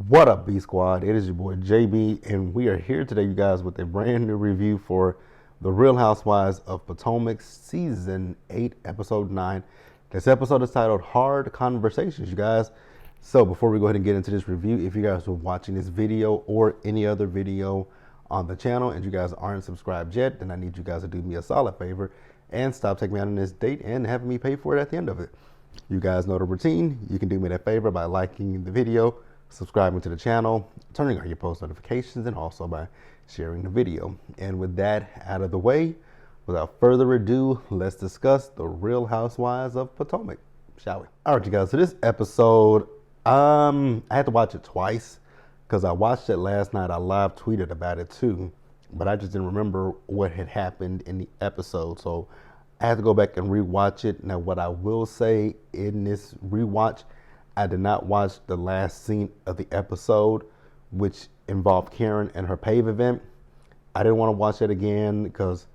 What up, B Squad? It is your boy JB, and we are here today, you guys, with a brand new review for The Real Housewives of Potomac, Season 8, Episode 9. This episode is titled Hard Conversations, you guys. So, before we go ahead and get into this review, if you guys are watching this video or any other video on the channel and you guys aren't subscribed yet, then I need you guys to do me a solid favor and stop taking me out on this date and having me pay for it at the end of it. You guys know the routine. You can do me that favor by liking the video, subscribing to the channel, turning on your post notifications, and also by sharing the video. And with that out of the way, without further ado, let's discuss The Real Housewives of Potomac, shall we? All right, you guys, so this episode, I had to watch it twice because I watched it last night. I live tweeted about it too, but I just didn't remember what had happened in the episode. So I had to go back and rewatch it. Now, what I will say in this rewatch, I did not watch the last scene of the episode, which involved Karen and her PAVE event. I didn't want to watch it again because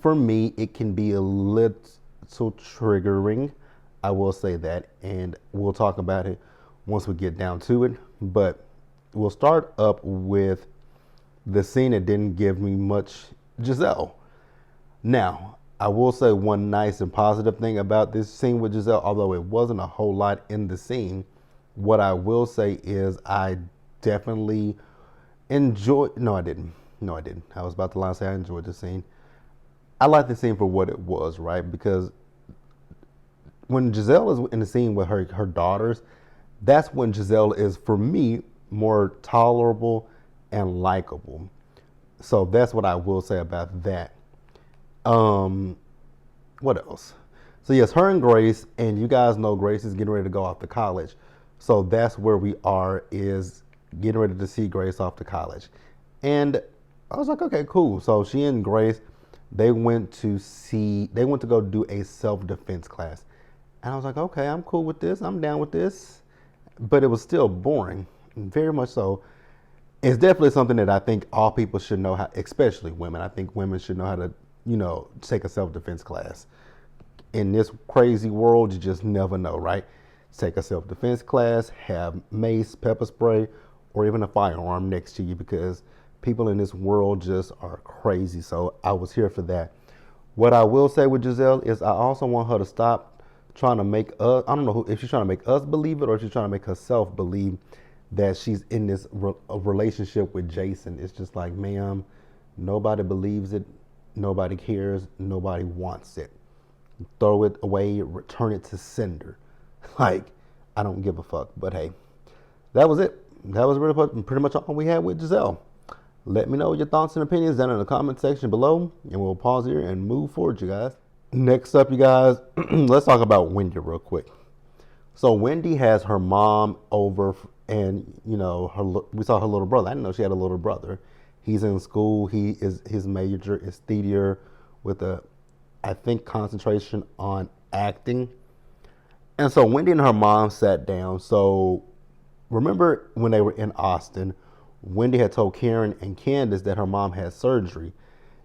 for me, it can be a little triggering. I will say that, and we'll talk about it once we get down to it. But we'll start up with the scene that didn't give me much Gizelle. Now, I will say one nice and positive thing about this scene with Gizelle, although it wasn't a whole lot in the scene, what I will say is I definitely enjoyed, no I didn't. I was about to lie and say I enjoyed the scene. I liked the scene for what it was, right? Because when Gizelle is in the scene with her daughters, that's when Gizelle is, for me, more tolerable and likable. So that's what I will say about that. What else? So yes, her and Grace, and you guys know Grace is getting ready to go off to college. So that's where we are, is getting ready to see Grace off to college. And I was like, okay, cool. So she and Grace, they went to go do a self-defense class. And I was like, okay, I'm cool with this. I'm down with this. But it was still boring, very much so. It's definitely something that I think all people should know how, especially women. I think women should know how to, take a self-defense class. In this crazy world, you just never know, right? Take a self-defense class, have mace, pepper spray, or even a firearm next to you, because people in this world just are crazy. So I was here for that. What I will say with Gizelle is I also want her to stop trying to make us, I don't know if she's trying to make us believe it or if she's trying to make herself believe that she's in this relationship with Jason. It's just like, ma'am, nobody believes it. Nobody cares. Nobody wants it. Throw it away. Return it to sender. Like, I don't give a fuck. But hey, that was it. That was pretty much all we had with Gizelle. Let me know your thoughts and opinions down in the comment section below, and we'll pause here and move forward, you guys. Next up, you guys, let's talk about Wendy real quick. So Wendy has her mom over, and we saw her little brother. I didn't know she had a little brother. He's in school. His major is theater with I think, concentration on acting. And so Wendy and her mom sat down. So remember when they were in Austin, Wendy had told Karen and Candace that her mom had surgery.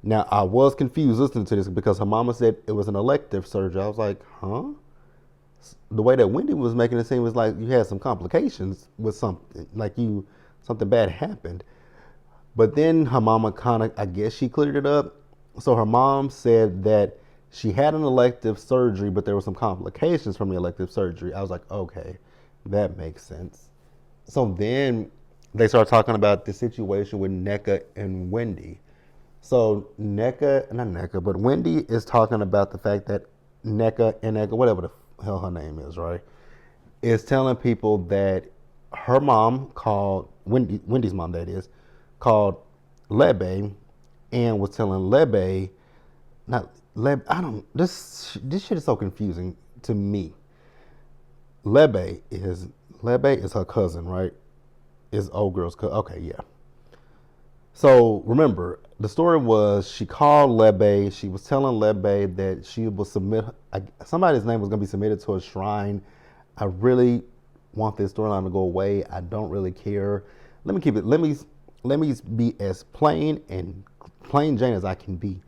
Now, I was confused listening to this because her mama said it was an elective surgery. I was like, huh? The way that Wendy was making it seem was like you had some complications with something, like something bad happened. But then her mama kind of, I guess she cleared it up. So her mom said that she had an elective surgery, but there were some complications from the elective surgery. I was like, okay, that makes sense. So then they started talking about the situation with Nneka and Wendy. So Wendy is talking about the fact that Nneka, whatever the hell her name is, right, is telling people that her mom called, Wendy's mom that is, called Lebe and was telling Lebe, this shit is so confusing to me. Lebe is her cousin, right? Is old girl's cousin. Okay, yeah. So remember, the story was she called Lebe. She was telling Lebe that she will submit, somebody's name was going to be submitted to a shrine. I really want this storyline to go away. I don't really care. Let me be as plain Jane as I can be.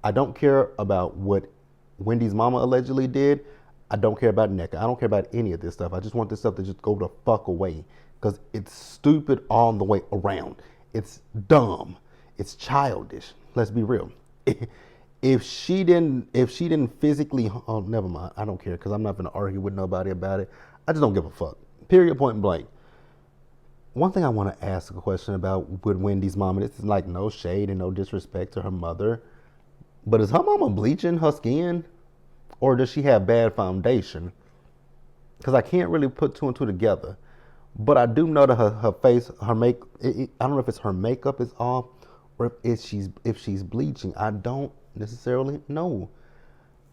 I don't care about what Wendy's mama allegedly did. I don't care about Nneka. I don't care about any of this stuff. I just want this stuff to just go the fuck away. because it's stupid all the way around. It's dumb. It's childish. Let's be real. If she didn't physically, oh, never mind. I don't care because I'm not going to argue with nobody about it. I just don't give a fuck. Period, point blank. One thing I want to ask a question about with Wendy's mom, and this is like no shade and no disrespect to her mother, but is her mama bleaching her skin, or does she have bad foundation? Because I can't really put two and two together. But I do know that her face, her make, I don't know if it's her makeup is off, or if she's bleaching. I don't necessarily know.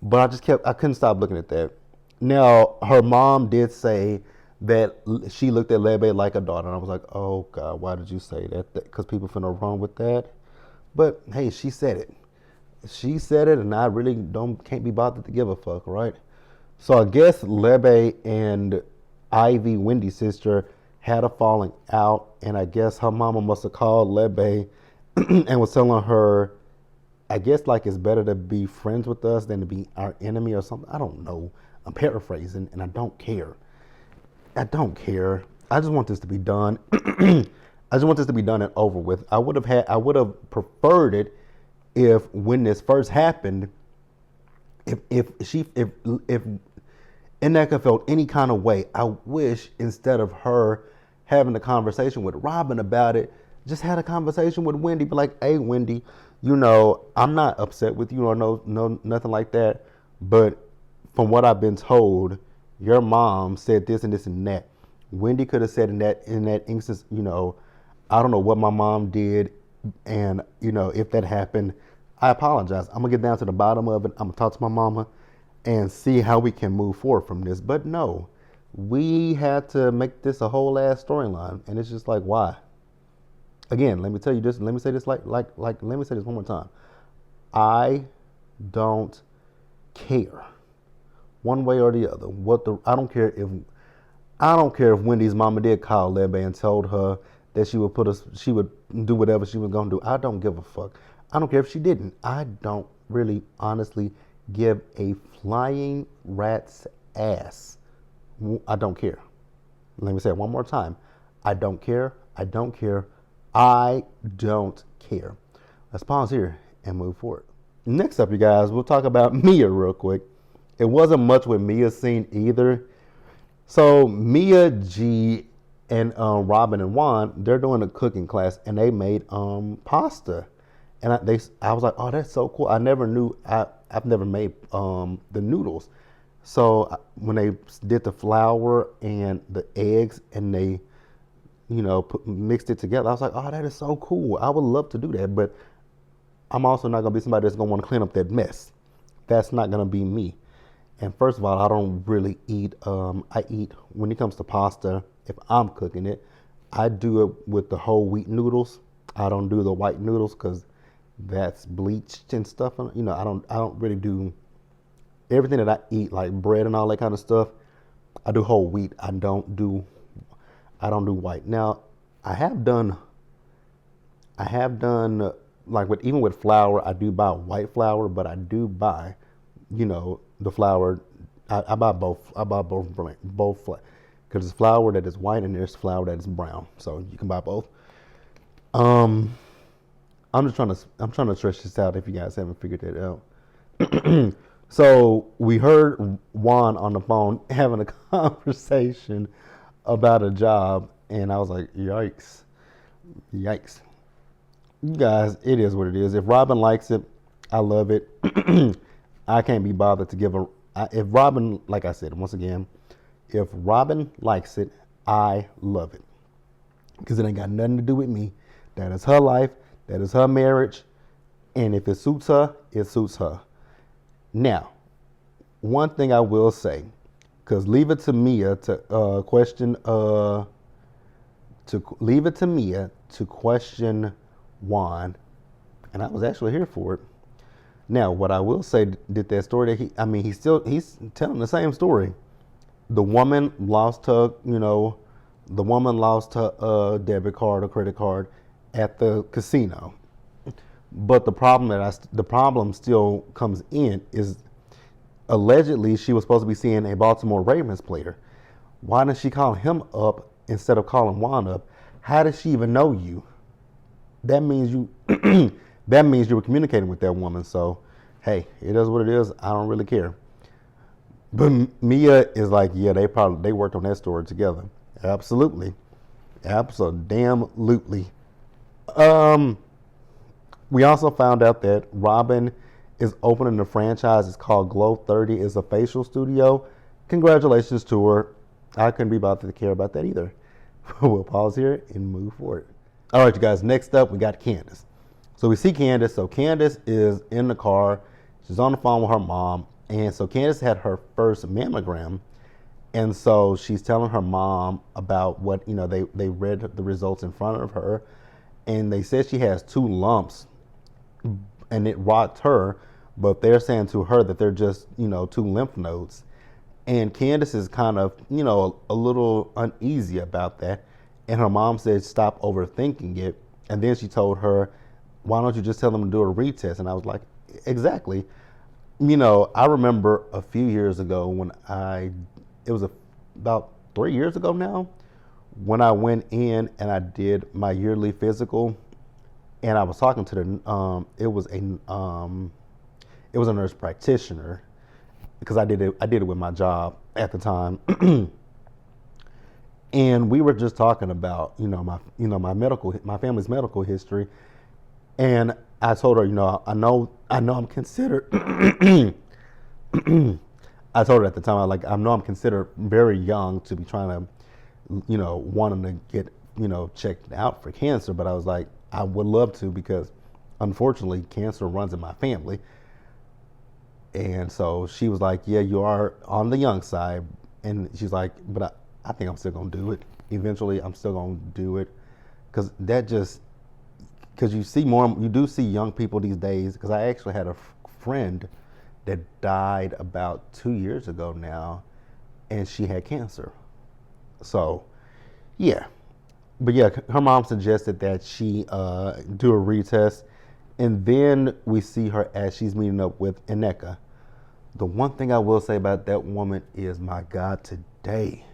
But I couldn't stop looking at that. Now, her mom did say that she looked at Lebe like a daughter. And I was like, oh God, why did you say that? Because people finna run with that. But hey, she said it. She said it, and I really can't be bothered to give a fuck, right? So I guess Lebe and Ivy, Wendy's sister, had a falling out, and I guess her mama must have called Lebe and was telling her, I guess like it's better to be friends with us than to be our enemy or something. I don't know. I'm paraphrasing, and I don't care. I don't care. I just want this to be done. I just want this to be done and over with. I would have preferred it if when this first happened, if Nneka felt any kind of way, I wish instead of her having a conversation with Robin about it, just had a conversation with Wendy. Be like, hey, Wendy, I'm not upset with you or no nothing like that. But from what I've been told, your mom said this and this and that. Wendy could have said in that instance, I don't know what my mom did, and if that happened, I apologize. I'm gonna get down to the bottom of it. I'm gonna talk to my mama and see how we can move forward from this. But no, we had to make this a whole ass storyline, and it's just like, why? Again, let me tell you this. Let me say this let me say this one more time. I don't care, one way or the other. I don't care if Wendy's mama did call Lebe and told her that she would do whatever she was gonna do. I don't give a fuck. I don't care if she didn't. I don't really, honestly, give a flying rat's ass. I don't care. Let me say it one more time. I don't care. I don't care. I don't care. Let's pause here and move forward. Next up, you guys, we'll talk about Mia real quick. It wasn't much with Mia's scene either. So Mia, G, and Robin and Juan, they're doing a cooking class, and they made pasta. And I was like, oh, that's so cool. I never knew. I've never made the noodles. So when they did the flour and the eggs, and they, mixed it together, I was like, oh, that is so cool. I would love to do that, but I'm also not gonna be somebody that's gonna want to clean up that mess. That's not gonna be me. And first of all, I don't really eat. I eat when it comes to pasta. If I'm cooking it, I do it with the whole wheat noodles. I don't do the white noodles because that's bleached and stuff. I don't really do everything that I eat, like bread and all that kind of stuff. I do whole wheat. I don't do white. Now, I have done like even with flour, I do buy white flour, but I do buy, the flour. I buy both. I buy both because there's flour that is white and there's flour that is brown. So you can buy both. I'm trying to stretch this out if you guys haven't figured that out. So we heard Juan on the phone having a conversation about a job, and I was like, yikes. You guys, it is what it is. If Robin likes it, I love it. I can't be bothered to give if Robin, like I said, once again, if Robin likes it, I love it. Because it ain't got nothing to do with me. That is her life. That is her marriage. And if it suits her, it suits her. Now, one thing I will say, because leave it to Mia to question Juan, and I was actually here for it. Now, what I will say, did that story that he's telling the same story. The woman lost her debit card or credit card at the casino. But the problem still comes in is allegedly she was supposed to be seeing a Baltimore Ravens player. Why didn't she call him up instead of calling Juan up. How does she even know you? That means you that means you were communicating with that woman. So, hey, it is what it is. I don't really care. But Mia is like, yeah, they worked on that story together. Absolutely. Absolutely. Um, we also found out that Robin is opening a franchise. It's called Glow 30. It's a facial studio. Congratulations to her. I couldn't be bothered to care about that either. We'll pause here and move forward. All right, you guys. Next up, we got Candace. So we see Candace. So Candace is in the car. She's on the phone with her mom. And so Candace had her first mammogram. And so she's telling her mom about what, they read the results in front of her. And they said she has 2 lumps. And it rocked her. But they're saying to her that they're just, 2 lymph nodes. And Candace is kind of, a little uneasy about that. And her mom said, stop overthinking it. And then she told her, why don't you just tell them to do a retest? And I was like, exactly. I remember a few years ago when it was about 3 years ago now, when I went in and I did my yearly physical, and I was talking to it was a nurse practitioner, because I did it with my job at the time. And we were just talking about, my family's medical history. And I told her, I know I'm considered I told her at the time, I know I'm considered very young to be trying to, wanting to get, checked out for cancer. But I was like, I would love to, because unfortunately cancer runs in my family. And so she was like, yeah, you are on the young side. And she's like, but I think I'm still going to do it. Eventually, I'm still going to do it. Because you do see young people these days. Because I actually had a friend that died about 2 years ago now, and she had cancer. So, yeah. But yeah, her mom suggested that she do a retest. And then we see her as she's meeting up with Nneka. The one thing I will say about that woman is, my God, today,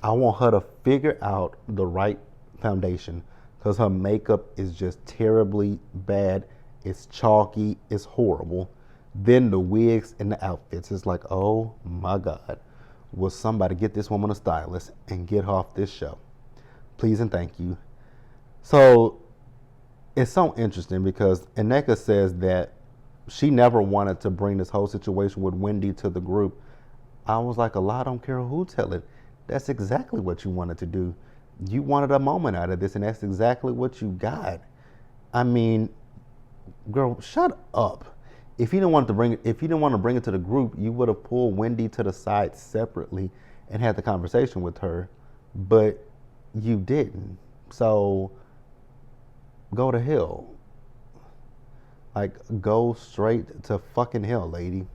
I want her to figure out the right foundation, because her makeup is just terribly bad. It's chalky. It's horrible. Then the wigs and the outfits. It's like, oh my God, will somebody get this woman a stylist and get her off this show? Please and thank you. So it's so interesting, because Nneka says that she never wanted to bring this whole situation with Wendy to the group. I was like, a lie don't care who tell it. That's exactly what you wanted to do. You wanted a moment out of this, and that's exactly what you got. I mean, girl, shut up. If you didn't want to bring it to the group, you would have pulled Wendy to the side separately and had the conversation with her. But you didn't. So go to hell. Go straight to fucking hell, lady.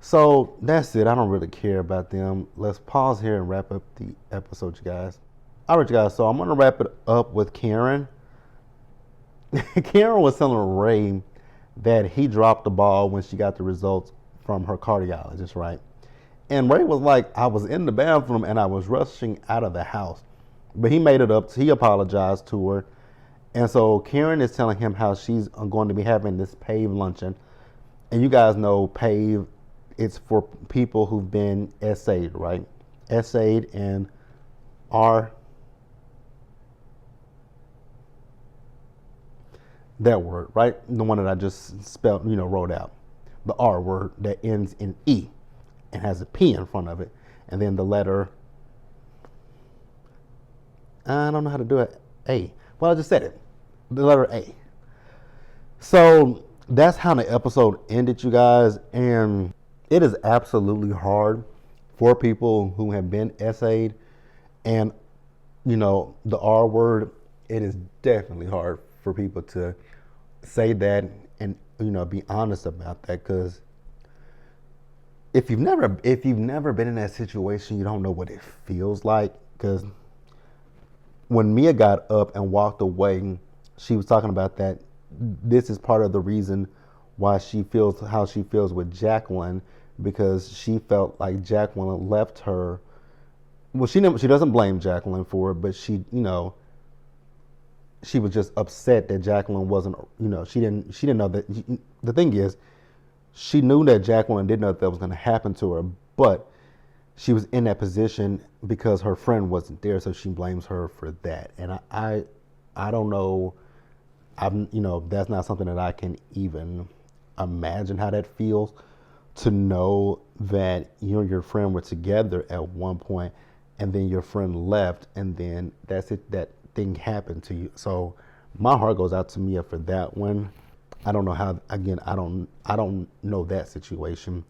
So that's it. I don't really care about them. Let's pause here and wrap up the episode, you guys. All right, you guys. So I'm going to wrap it up with Karen. Karen was telling Ray that he dropped the ball when she got the results from her cardiologist, right? And Ray was like, I was in the bathroom and I was rushing out of the house. But he made it up. He apologized to her. And so Karen is telling him how she's going to be having this PAVE luncheon. And you guys know PAVE, it's for people who've been SA'd, right? SA'd and R. That word, right? The one that I just spelled, wrote out. The R word that ends in E and has a P in front of it. And then the letter, I don't know how to do it, A. Well, I just said it. The letter A. So that's how the episode ended, you guys. And it is absolutely hard for people who have been SA'd. And, the R word, it is definitely hard for people to say that and, be honest about that. Because if you've never been in that situation, you don't know what it feels like. Because when Mia got up and walked away, she was talking about that. This is part of the reason why she feels how she feels with Jacqueline, because she felt like Jacqueline left her well, she doesn't blame Jacqueline for it, but she was just upset that Jacqueline wasn't, she didn't know that. The thing is, she knew that Jacqueline didn't know that was going to happen to her, but she was in that position because her friend wasn't there, so she blames her for that. And I don't know. That's not something that I can even imagine how that feels to know that you and your friend were together at one point, and then your friend left, and then that's it. That thing happened to you. So my heart goes out to Mia for that one. I don't know how. Again, I don't know that situation.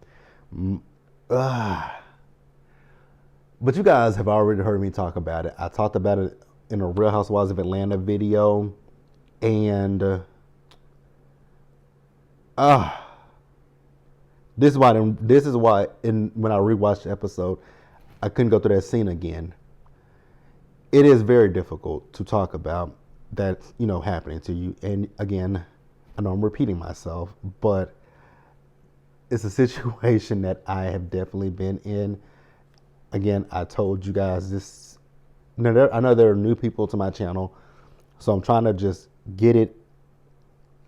But you guys have already heard me talk about it. I talked about it in a Real Housewives of Atlanta video, and this is why when I rewatched the episode, I couldn't go through that scene again. It is very difficult to talk about that, happening to you. And again, I know I'm repeating myself, but it's a situation that I have definitely been in. Again, I told you guys this. I know there are new people to my channel, so I'm trying to just get it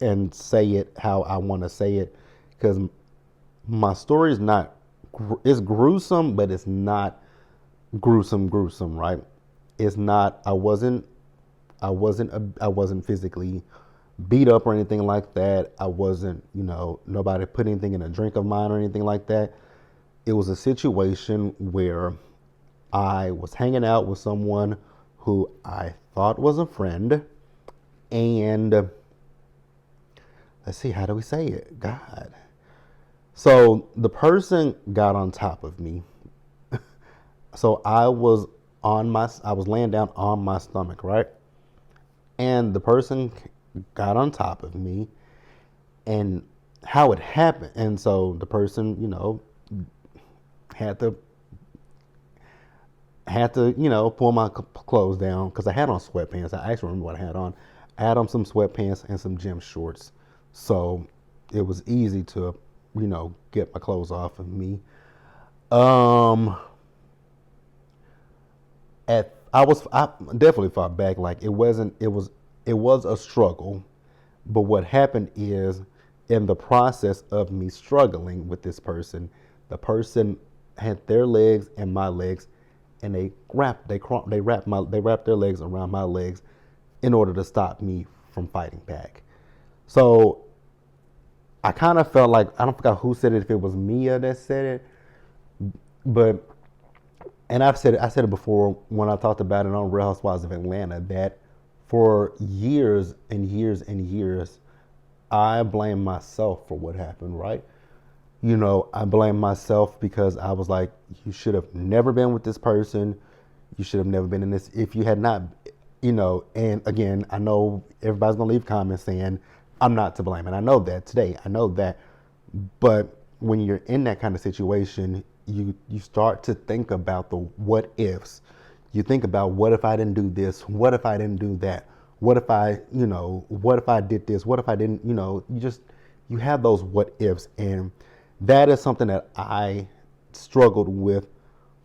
and say it how I want to say it, because my story is not, it's gruesome, but it's not gruesome, right? It's not. I wasn't physically beat up or anything like that. I wasn't, nobody put anything in a drink of mine or anything like that. It was a situation where I was hanging out with someone who I thought was a friend, and let's see, how do we say it? God. So the person got on top of me. So I was laying down on my stomach, right? And the person got on top of me, and how it happened. And so the person, had to pull my clothes down because I had on sweatpants. I actually remember what I had on. I had on some sweatpants and some gym shorts, so it was easy to, get my clothes off of me. Um, I definitely fought back. Like, it was a struggle, but what happened is, in the process of me struggling with this person, the person had their legs and my legs, and they wrapped their legs around my legs in order to stop me from fighting back. So I kind of felt like, I don't forget who said it, if it was Mia that said it, but and I said it before when I talked about it on Real Housewives of Atlanta, that for years and years and years, I blame myself for what happened, right? I blame myself because I was like, you should have never been with this person. You should have never been in this. If you had not, and again, I know everybody's going to leave comments saying I'm not to blame. And I know that today. I know that. But when you're in that kind of situation, you start to think about the what ifs. You think about, what if I didn't do this? What if I didn't do that? What if what if I did this? What if I didn't, you have those what ifs. And that is something that I struggled with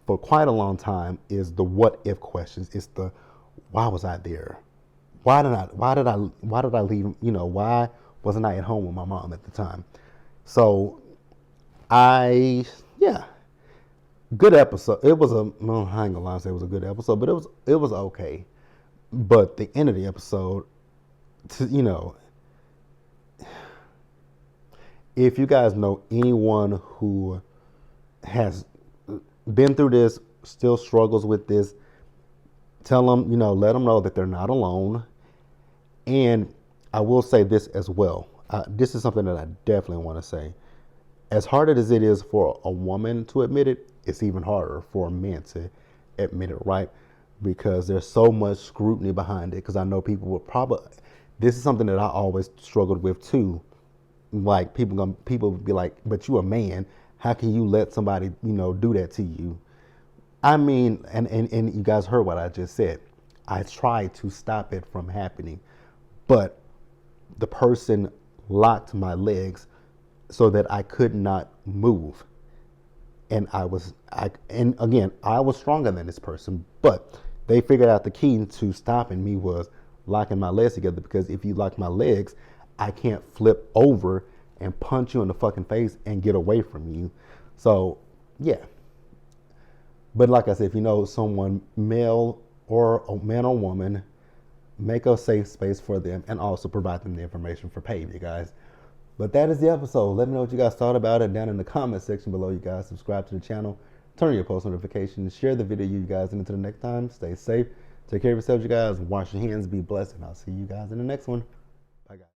for quite a long time, is the what if questions. It's the, why was I there? Why did I leave? Why wasn't I at home with my mom at the time? So yeah, good episode. It was no, I ain't gonna lie and say it was a good episode, but it was okay. But the end of the episode, if you guys know anyone who has been through this, still struggles with this, tell them, let them know that they're not alone. And I will say this as well. This is something that I definitely want to say. As hard as it is for a woman to admit it, it's even harder for men to admit it, right? Because there's so much scrutiny behind it. Because I know people will probably, this is something that I always struggled with too. Like, people would be like, but you a man, how can you let somebody, do that to you? I mean, and you guys heard what I just said. I tried to stop it from happening, but the person locked my legs so that I could not move. and again, I was stronger than this person, but they figured out the key to stopping me was locking my legs together, because if you lock my legs, I can't flip over and punch you in the fucking face and get away from you. So, yeah. But like I said, if you know someone, male or a man or woman, make a safe space for them and also provide them the information for pay, you guys. But that is the episode. Let me know what you guys thought about it down in the comment section below, you guys. Subscribe to the channel, turn on your post notifications, share the video, you guys. And until the next time, stay safe, take care of yourselves, you guys. Wash your hands, be blessed, and I'll see you guys in the next one. Bye, guys.